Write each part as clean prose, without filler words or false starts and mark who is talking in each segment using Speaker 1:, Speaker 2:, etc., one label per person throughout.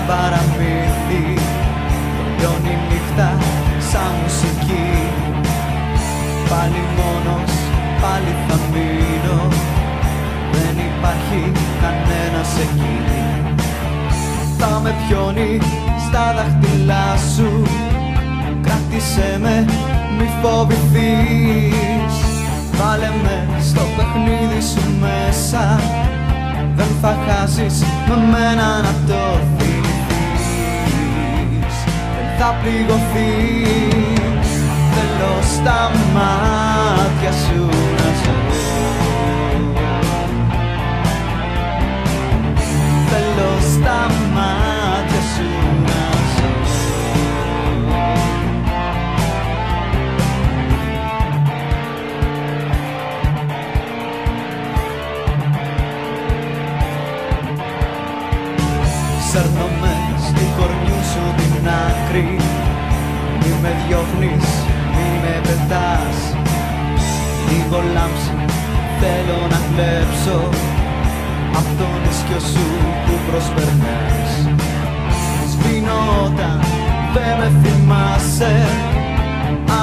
Speaker 1: παραμύθι, λιώνει η νύχτα σαν μουσική. Πάλι μόνος, πάλι θα μείνω, δεν υπάρχει κανένας εκεί. Θα με πιώνει στα δάχτυλά σου, κράτησέ με, μη φοβηθείς. Βάλε με στο παιχνίδι σου μέσα, δεν θα χάσεις με μένα να το θυμηθείς. Δεν θα πληγωθείς, θέλω στα μάτια σου να ζω. Θέλω στα μάτια σου να ζω. Σέρνομαι στη κορμιού σου την άκρη, μη με διώχνεις, μη με πετάς. Λίγο λάμψη θέλω να κλέψω απ' τον ίσκιο σου που προσπερνάς. Σβήνω όταν δεν με θυμάσαι,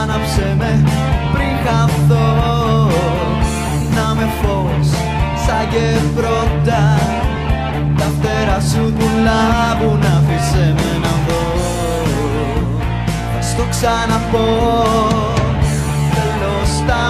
Speaker 1: άναψε με πριν χαθώ. Να με φως σαν και πρώτα, τα φτερά σου που λάμπουν, άφησέ με να δω. Θα στο ξαναπώ, θέλω στα